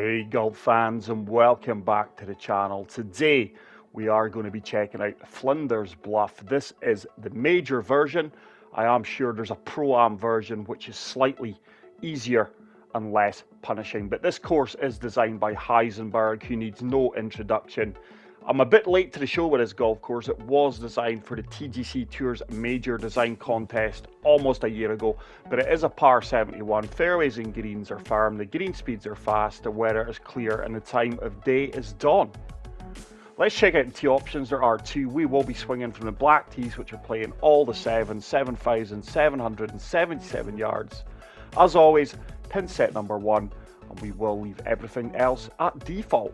Hey golf fans, and welcome back to the channel. Today we are going to be checking out Flinders Bluff. This is the major version. I am sure there's a Pro-Am version which is slightly easier and less punishing, but this course is designed by Heisenberg, who needs no introduction. I'm a bit late to the show with this golf course. It was designed for the TGC Tours major design contest almost a year ago, but it is a par 71. Fairways and greens are firm, the green speeds are fast, the weather is clear, and the time of day is dawn. Let's check out the tee options. There are two. We will be swinging from the black tees, which are playing all the 7,777 yards. As always, pin set number 1, and we will leave everything else at default.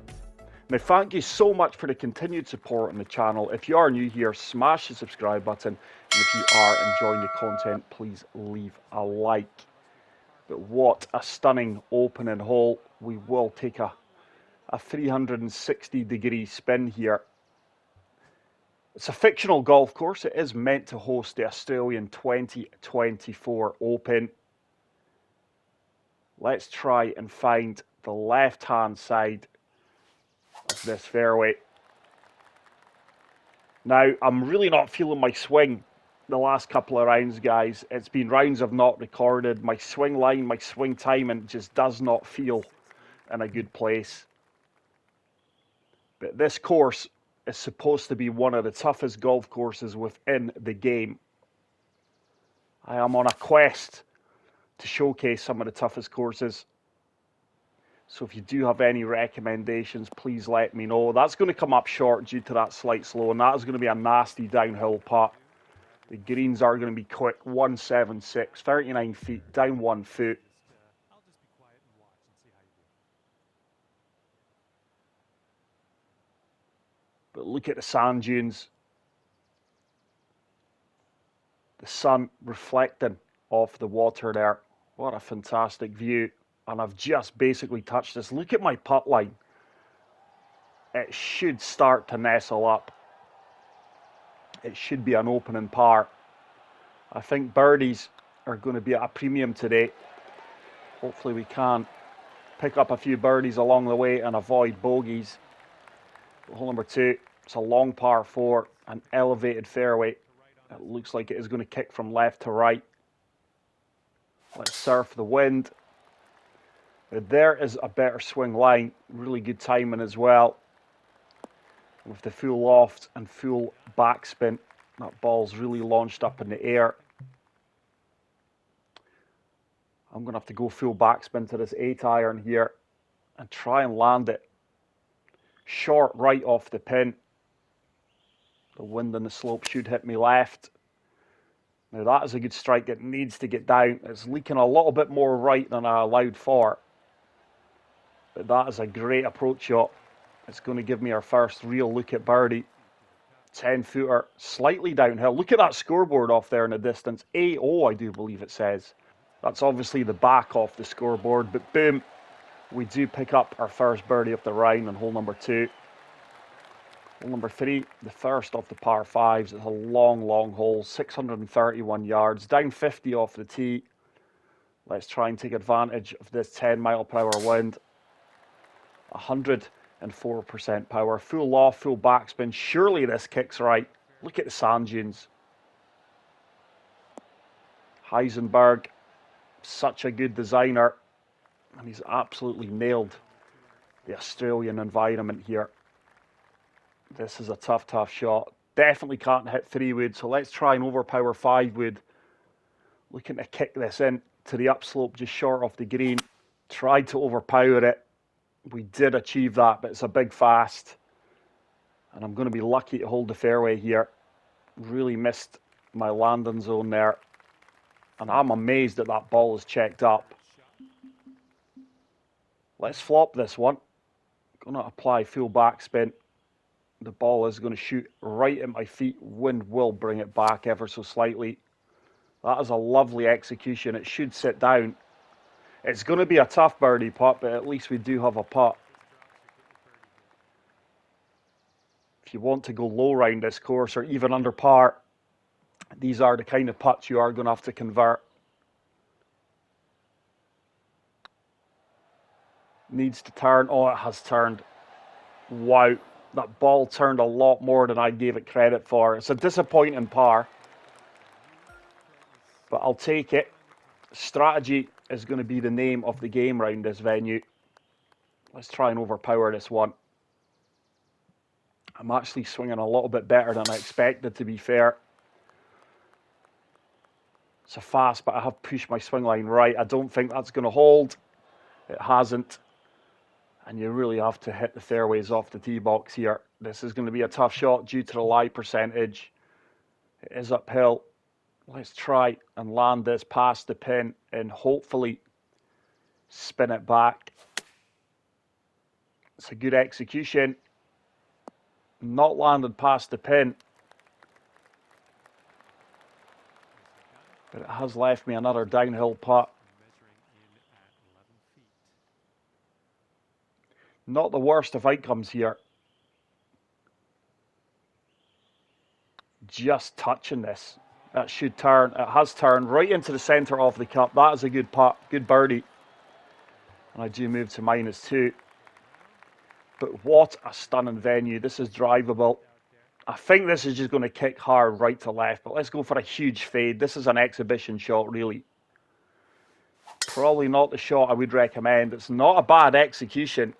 Now, thank you so much for the continued support on the channel. If you are new here, smash the subscribe button. And if you are enjoying the content, please leave a like. But what a stunning opening hole. We will take a 360-degree spin here. It's a fictional golf course. It is meant to host the Australian 2024 Open. Let's try and find the left-hand side of this fairway. Now, I'm really not feeling my swing the last couple of rounds, guys. It's been rounds I've not recorded. My swing line, my swing timing just does not feel in a good place. But this course is supposed to be one of the toughest golf courses within the game. I am on a quest to showcase some of the toughest courses. So if you do have any recommendations, please let me know. That's going to come up short due to that slight slow, and that is going to be a nasty downhill putt. The greens are going to be quick, 176, 39 feet, down 1 foot. But look at the sand dunes. The sun reflecting off the water there. What a fantastic view. And I've just basically touched this. Look at my putt line. It should start to nestle up. It should be an opening par. I think birdies are going to be at a premium today. Hopefully we can pick up a few birdies along the way and avoid bogeys. Hole number 2, it's a long par 4, an elevated fairway. It looks like it is going to kick from left to right. Let's surf the wind. There is a better swing line, really good timing as well. With the full loft and full backspin, that ball's really launched up in the air. I'm going to have to go full backspin to this 8-iron here and try and land it short right off the pin. The wind and the slope should hit me left. Now that is a good strike. It needs to get down. It's leaking a little bit more right than I allowed for. But that is a great approach shot. It's going to give me our first real look at birdie. 10-footer, slightly downhill. Look at that scoreboard off there in the distance. AO, I do believe it says. That's obviously the back off the scoreboard. But boom, we do pick up our first birdie of the round on hole number 2. Hole number 3, the first of the par 5s. It's a long, long hole, 631 yards, down 50 off the tee. Let's try and take advantage of this 10-mile-per-hour wind. 104% power, full loft, full backspin. Surely this kicks right. Look at the sand dunes. Heisenberg, such a good designer, and he's absolutely nailed the Australian environment here. This is a tough, tough shot. Definitely can't hit 3-wood, so let's try and overpower 5-wood. Looking to kick this in to the upslope just short of the green. Tried to overpower it. We did achieve that, but it's a big fast. And I'm going to be lucky to hold the fairway here. Really missed my landing zone there. And I'm amazed that that ball is checked up. Let's flop this one. Going to apply full backspin. The ball is going to shoot right at my feet. Wind will bring it back ever so slightly. That is a lovely execution. It should sit down. It's going to be a tough birdie putt, but at least we do have a putt. If you want to go low round this course or even under par, these are the kind of putts you are going to have to convert. Needs to turn. Oh, it has turned. Wow. That ball turned a lot more than I gave it credit for. It's a disappointing par, but I'll take it. Strategy is going to be the name of the game around this venue. Let's try and overpower this one. I'm actually swinging a little bit better than I expected, to be fair. It's a fast, but I have pushed my swing line right. I don't think that's going to hold. It hasn't. And you really have to hit the fairways off the tee box here. This is going to be a tough shot due to the lie percentage. It is uphill. Let's try and land this past the pin and hopefully spin it back. It's a good execution. Not landed past the pin. But it has left me another downhill putt. Not the worst of outcomes here. Just touching this. That should turn. It has turned right into the centre of the cup. That is a good putt. Good birdie. And I do move to -2. But what a stunning venue. This is drivable. I think this is just going to kick hard right to left. But let's go for a huge fade. This is an exhibition shot, really. Probably not the shot I would recommend. It's not a bad execution.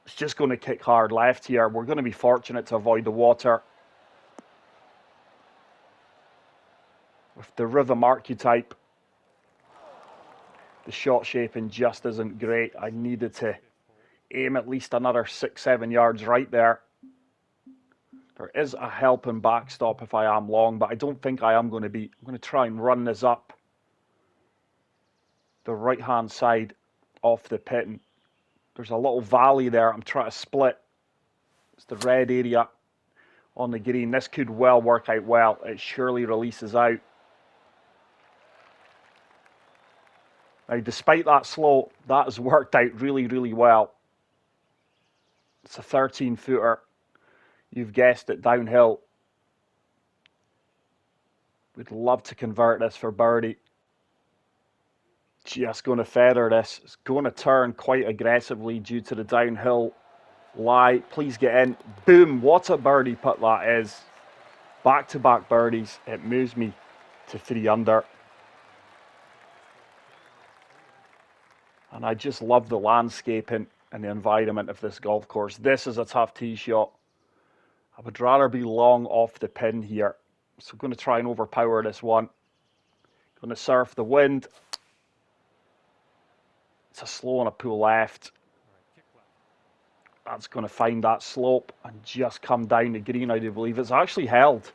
It's just going to kick hard left here. We're going to be fortunate to avoid the water. With the rhythm archetype, the shot shaping just isn't great. I needed to aim at least another 6-7 yards right there. There is a helping backstop if I am long, but I don't think I am going to be. I'm going to try and run this up the right-hand side off the pin. There's a little valley there. I'm trying to split. It's the red area on the green. This could well work out well. It surely releases out. Now, despite that slope, that has worked out really, really well. It's a 13-footer. You've guessed it, downhill. We'd love to convert this for birdie. Just going to feather this. It's going to turn quite aggressively due to the downhill lie. Please get in. Boom. What a birdie putt that is. Back-to-back birdies. It moves me to 3 under. And I just love the landscaping and the environment of this golf course. This is a tough tee shot. I would rather be long off the pin here. So I'm going to try and overpower this one. Going to surf the wind. It's a slow on a pull left. That's going to find that slope and just come down the green, I do believe. It's actually held.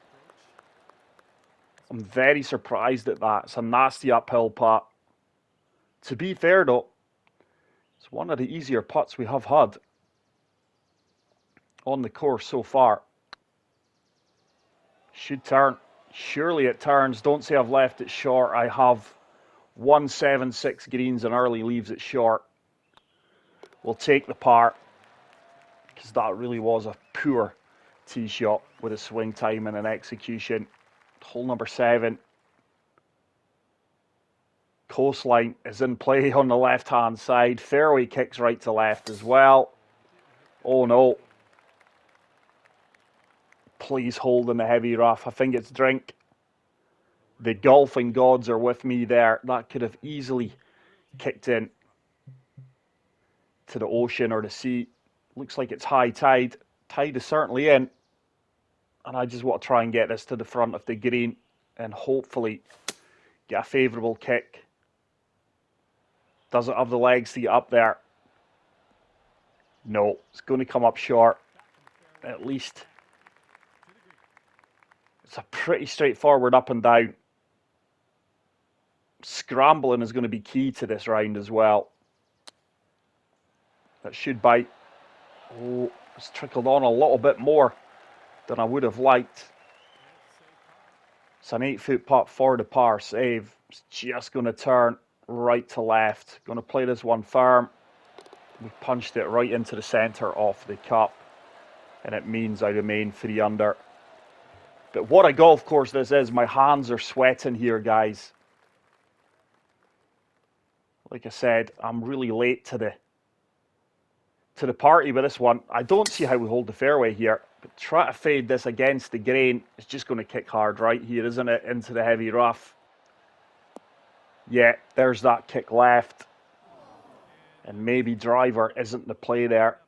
I'm very surprised at that. It's a nasty uphill putt. To be fair though, it's one of the easier putts we have had on the course so far. Should turn. Surely it turns. Don't say I've left it short. I have 176 greens and early leaves it short. We'll take the par because that really was a poor tee shot with a swing time and an execution. Hole number 7. Coastline is in play on the left-hand side. Fairway kicks right to left as well. Oh no. Please hold in the heavy rough. I think it's drink. The golfing gods are with me there. That could have easily kicked in to the ocean or the sea. Looks like it's high tide. Tide is certainly in. And I just want to try and get this to the front of the green and hopefully get a favourable kick. Doesn't have the legs to get up there. No, it's going to come up short. At least it's a pretty straightforward up and down. Scrambling is going to be key to this round as well. That should bite. Oh, it's trickled on a little bit more than I would have liked. It's an 8-foot putt for the par save. It's just going to turn right to left. Going to play this one firm. We punched it right into the centre of the cup. And it means I remain 3 under. But what a golf course this is. My hands are sweating here, guys. Like I said, I'm really late to the to the party with this one. I don't see how we hold the fairway here, but try to fade this against the grain. It's just going to kick hard right here, isn't it? Into the heavy rough. Yeah, there's that kick left. And maybe driver isn't the play there.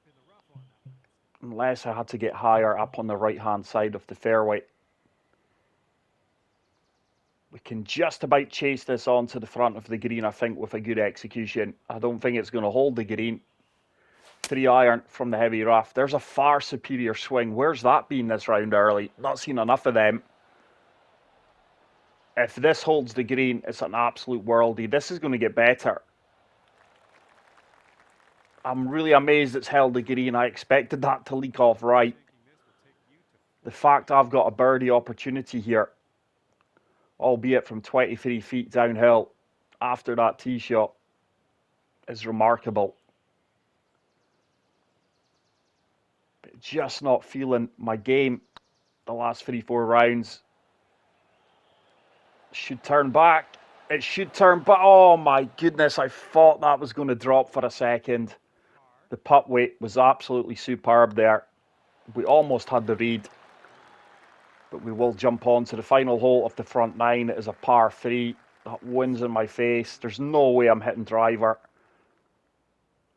Unless I had to get higher up on the right-hand side of the fairway. We can just about chase this onto the front of the green, I think, with a good execution. I don't think it's going to hold the green. 3-iron from the heavy rough. There's a far superior swing. Where's that been this round early? Not seen enough of them. If this holds the green, it's an absolute worldie. This is going to get better. I'm really amazed it's held the green. I expected that to leak off right. The fact I've got a birdie opportunity here, albeit from 23 feet downhill after that tee shot, is remarkable. But just not feeling my game the last 3-4 rounds. Should turn back. It should turn back. Oh my goodness, I thought that was going to drop for a second. The putt weight was absolutely superb there. We almost had the read. But we will jump on to the final hole of the front nine. It is a par 3. That wind's in my face. There's no way I'm hitting driver.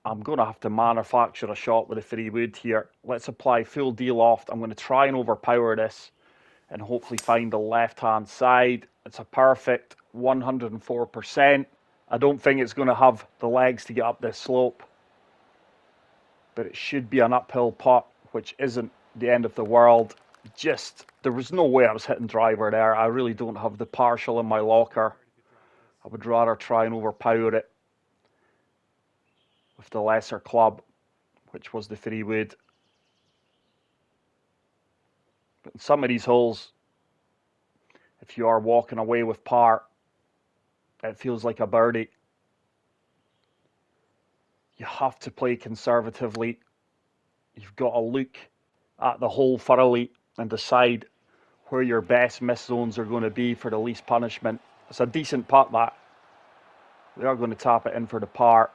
I'm going to have to manufacture a shot with a 3-wood here. Let's apply full D loft. I'm going to try and overpower this and hopefully find the left-hand side. It's a perfect 104%. I don't think it's going to have the legs to get up this slope. But it should be an uphill putt, which isn't the end of the world. There was no way I was hitting driver there. I really don't have the partial in my locker. I would rather try and overpower it with the lesser club, which was the 3-wood. But in some of these holes, if you are walking away with par, it feels like a birdie. You have to play conservatively. You've got to look at the hole thoroughly and decide where your best miss zones are going to be for the least punishment. It's a decent putt, that. We are going to tap it in for the par.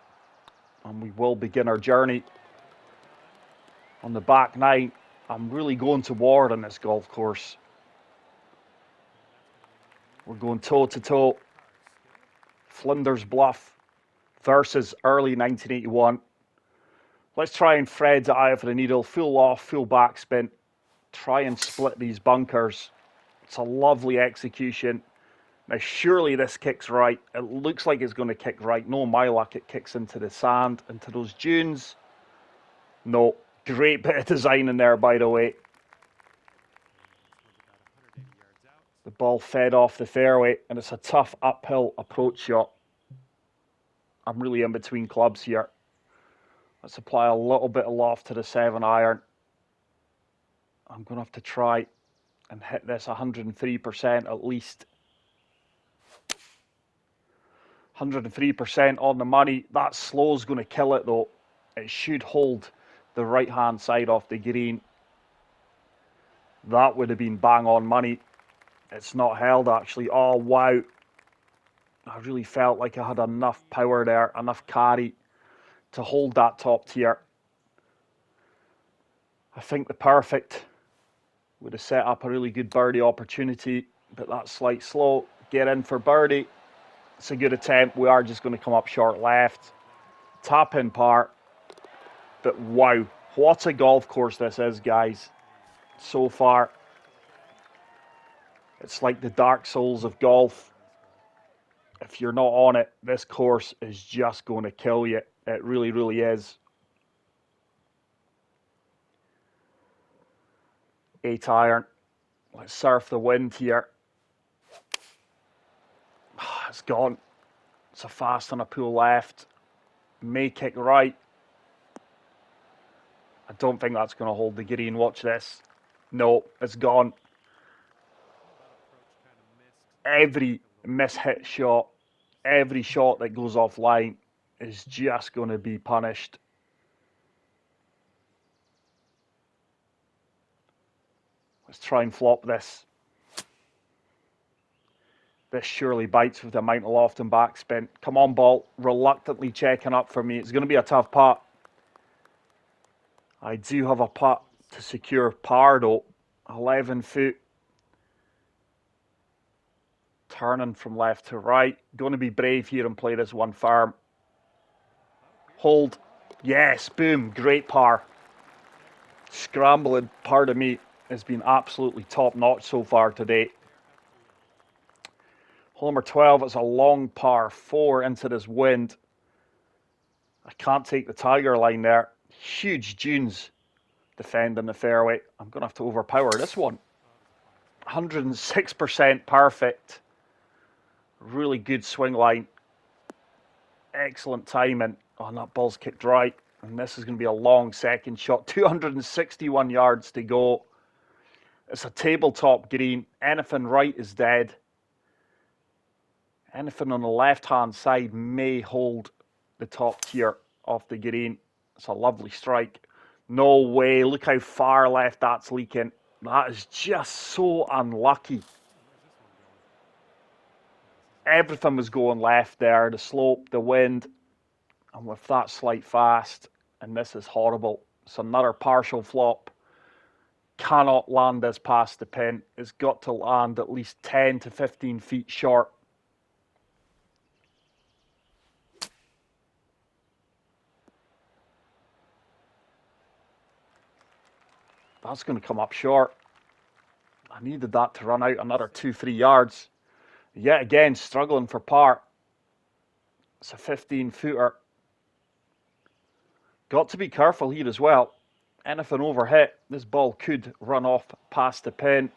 And we will begin our journey on the back nine. I'm really going toward on this golf course. We're going toe-to-toe. Flinders Bluff versus early 1981. Let's try and thread the eye of the needle. Full off, full backspin. Try and split these bunkers. It's a lovely execution. Now, surely this kicks right. It looks like it's going to kick right. No, my luck, it kicks into the sand, into those dunes. No, great bit of design in there, by the way. The ball fed off the fairway, and it's a tough uphill approach shot. I'm really in between clubs here. Let's apply a little bit of loft to the 7-iron. I'm going to have to try and hit this 103% at least. 103% on the money. That slow's going to kill it though. It should hold the right-hand side off the green. That would have been bang on money. It's not held actually. Oh, wow. I really felt like I had enough power there, enough carry to hold that top tier. I think the perfect would have set up a really good birdie opportunity, but that slight slow. Get in for birdie. It's a good attempt. We are just going to come up short left. Tap in par. But wow, what a golf course this is, guys. So far, it's like the Dark Souls of golf. If you're not on it, this course is just going to kill you. It really, really is. 8-iron. Let's surf the wind here. It's gone. It's a fast on a pull left. May kick right. I don't think that's going to hold the green. Watch this. No, it's gone. Every mishit shot, every shot that goes offline is just going to be punished. Let's try and flop this. This surely bites with the amount of loft and backspin. Come on, ball. Reluctantly checking up for me. It's going to be a tough putt. I do have a putt to secure par though. 11 foot. Turning from left to right. Going to be brave here and play this one firm. Hold. Yes, boom. Great par. Scrambling, pardon me, has been absolutely top notch so far today. Hole number 12 is a long par 4 into this wind. I can't take the tiger line there. Huge dunes defending the fairway. I'm going to have to overpower this one. 106% perfect. Really good swing line. Excellent timing. Oh, and that ball's kicked right. And this is going to be a long second shot. 261 yards to go. It's a tabletop green. Anything right is dead. Anything on the left-hand side may hold the top tier of the green. It's a lovely strike. No way. Look how far left that's leaking. That is just so unlucky. Everything was going left there. The slope, the wind. And with that slight fast, and this is horrible. It's another partial flop. Cannot land this past the pin. It's got to land at least 10 to 15 feet short. That's going to come up short. I needed that to run out another 2-3 yards. Yet again, struggling for par. It's a 15-footer. Got to be careful here as well. Anything overhit, this ball could run off past the pin.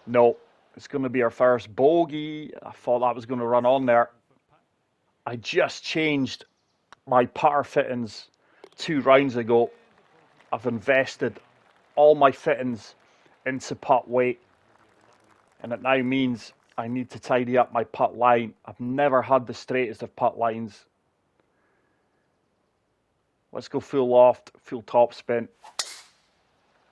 No, it's going to be our first bogey. I thought that was going to run on there. I just changed my par fittings 2 rounds ago. I've invested all my fittings into putt weight, and it now means I need to tidy up my putt line. I've never had the straightest of putt lines. Let's go full loft, full topspin.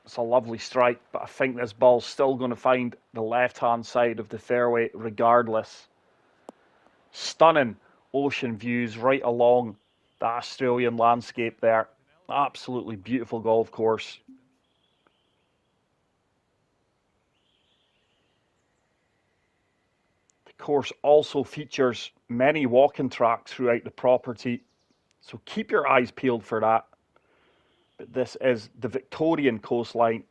It's a lovely strike, but I think this ball's still going to find the left-hand side of the fairway regardless. Stunning ocean views right along the Australian landscape there. Absolutely beautiful golf course. The course also features many walking tracks throughout the property, so keep your eyes peeled for that. But this is the Victorian coastline.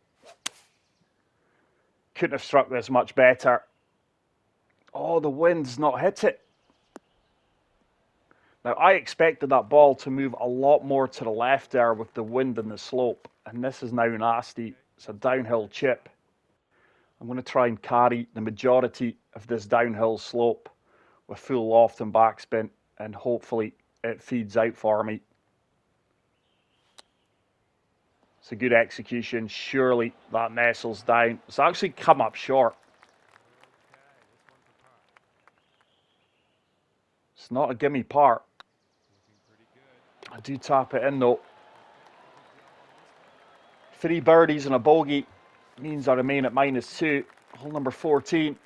Couldn't have struck this much better. Oh, the wind's not hit it. Now, I expected that ball to move a lot more to the left there with the wind and the slope, and this is now nasty. It's a downhill chip. I'm going to try and carry the majority of this downhill slope with full loft and backspin, and hopefully it feeds out for me. It's a good execution. Surely that nestles down. It's actually come up short. It's not a gimme par. I do tap it in though. 3 birdies and a bogey means I remain at -2. Hole number 14.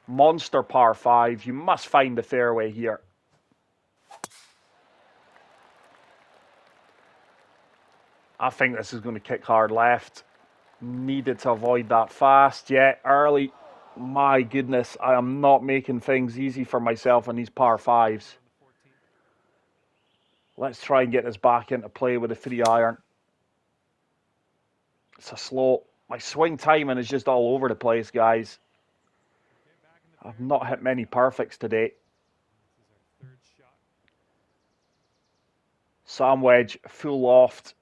Monster par 5. You must find the fairway here. I think this is going to kick hard left. Needed to avoid that fast. Yeah, early. My goodness, I am not making things easy for myself on these par 5s. Let's try and get this back into play with a 3-iron. It's a slow. My swing timing is just all over the place, guys. I've not hit many perfects today. Sand wedge, full loft,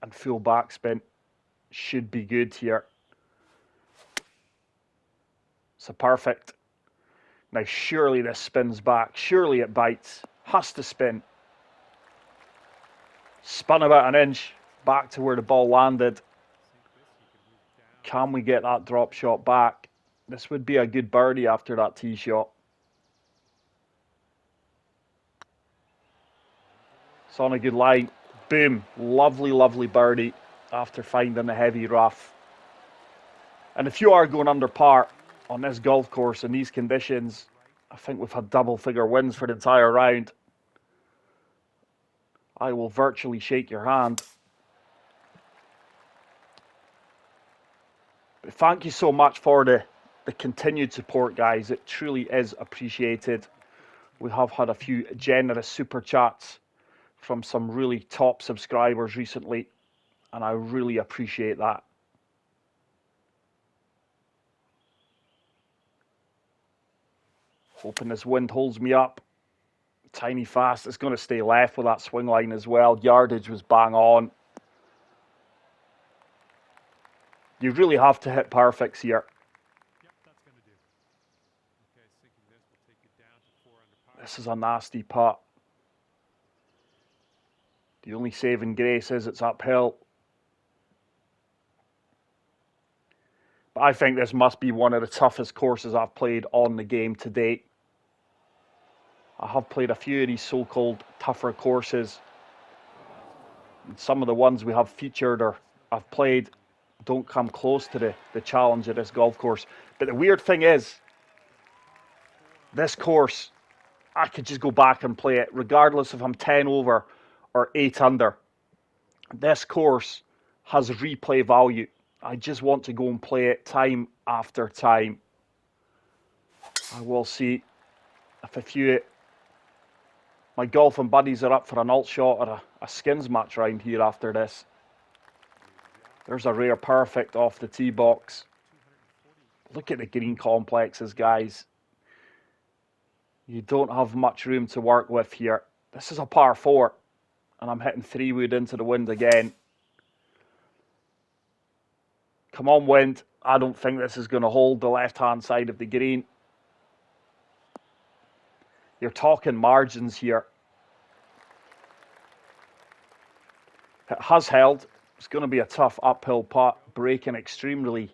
and full backspin should be good here. It's a perfect. Now surely this spins back. Surely it bites. Has to spin. Spun about an inch back to where the ball landed. Can we get that drop shot back? This would be a good birdie after that tee shot. It's on a good line. Boom. Lovely, lovely birdie after finding the heavy rough. And if you are going under par on this golf course in these conditions, I think we've had double-figure wins for the entire round. I will virtually shake your hand. But thank you so much for the continued support, guys. It truly is appreciated. We have had a few generous super chats from some really top subscribers recently, and I really appreciate that. Hoping this wind holds me up. Tiny fast. It's going to stay left with that swing line as well. Yardage was bang on. You really have to hit perfects here. Yep, that's going to do. Okay, sinking this will take you down to 4 under par. This is a nasty putt. The only saving grace is it's uphill. But I think this must be one of the toughest courses I've played on the game to date. I have played a few of these so-called tougher courses. And some of the ones we have featured or I've played don't come close to the challenge of this golf course. But the weird thing is, this course, I could just go back and play it regardless if I'm 10 over or 8 under. This course has replay value. I just want to go and play it time after time. I will see if a few my golfing buddies are up for an alt shot or a skins match round here after this. There's a rare perfect off the tee box. Look at the green complexes, guys. You don't have much room to work with here. This is a par 4, and I'm hitting 3-wood into the wind again. Come on, wind. I don't think this is going to hold the left-hand side of the green. You're talking margins here. It has held. It's going to be a tough uphill putt, breaking extremely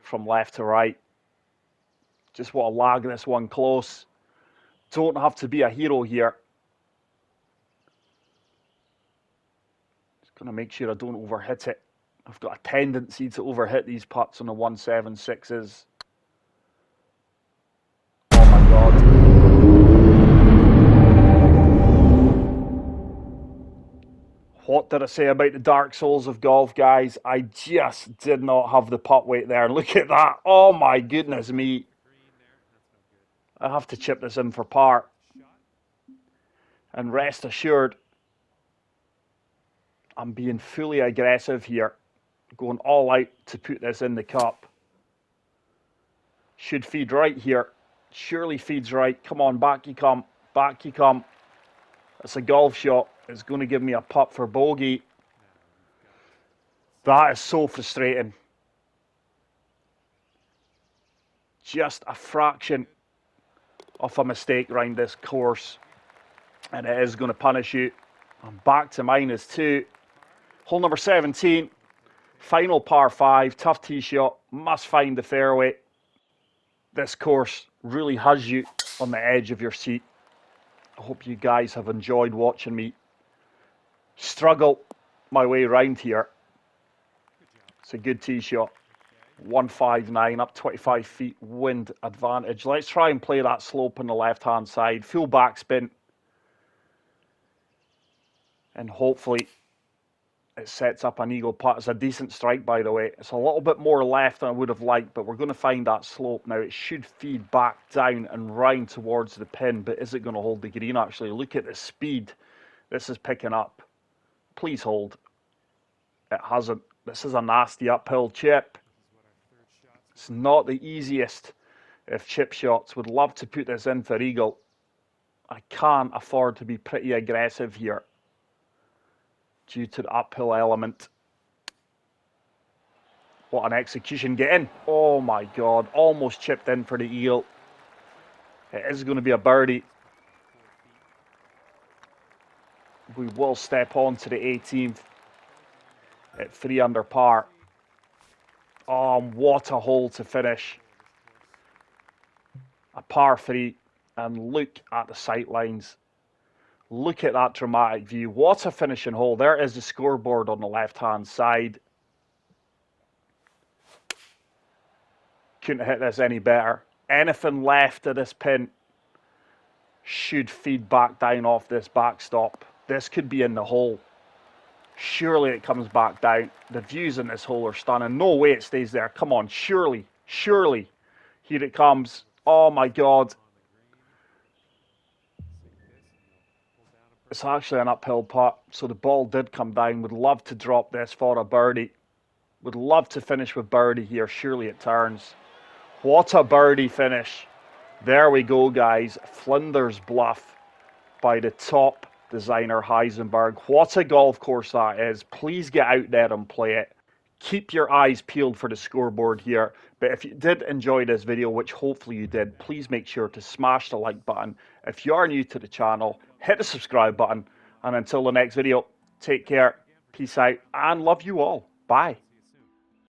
from left to right. Just want to lag this one close. Don't have to be a hero here. Just going to make sure I don't overhit it. I've got a tendency to overhit these putts on the 176s. Oh my God. What did I say about the Dark Souls of golf, guys? I just did not have the putt weight there. Look at that. Oh my goodness me. I have to chip this in for par. And rest assured, I'm being fully aggressive here. Going all out to put this in the cup. Should feed right here. Surely feeds right. Come on, back you come. Back you come. It's a golf shot. It's going to give me a putt for bogey. That is so frustrating. Just a fraction of a mistake around this course, and it is going to punish you. I'm back to -2. Hole number 17. Final par 5. Tough tee shot. Must find the fairway. This course really has you on the edge of your seat. I hope you guys have enjoyed watching me struggle my way around here. It's a good tee shot. 159 up 25 feet, wind advantage. Let's try and play that slope on the left-hand side. Full backspin. And hopefully it sets up an eagle putt. It's a decent strike, by the way. It's a little bit more left than I would have liked, but we're going to find that slope now. It should feed back down and round towards the pin, but is it going to hold the green, actually? Look at the speed this is picking up. Please hold. It hasn't. This is a nasty uphill chip. It's not the easiest of chip shots. Would love to put this in for eagle. I can't afford to be pretty aggressive here due to the uphill element. What an execution. Get in. Oh my God. Almost chipped in for the eagle. It is going to be a birdie. We will step on to the 18th at 3 under par. Oh, what a hole to finish. A par 3. And look at the sight lines. Look at that dramatic view. What a finishing hole. There is the scoreboard on the left-hand side. Couldn't hit this any better. Anything left of this pin should feed back down off this backstop. This could be in the hole. Surely it comes back down. The views in this hole are stunning. No way it stays there. Come on, surely, surely. Here it comes. Oh my God. It's actually an uphill putt, so the ball did come down. Would love to drop this for a birdie. Would love to finish with birdie here. Surely it turns. What a birdie finish. There we go, guys. Flinders Bluff by the top designer Heisenberg. What a golf course that is. Please get out there and play it. Keep your eyes peeled for the scoreboard here. But if you did enjoy this video, which hopefully you did, please make sure to smash the like button. If you are new to the channel, hit the subscribe button. And until the next video, take care, peace out, and love you all. Bye.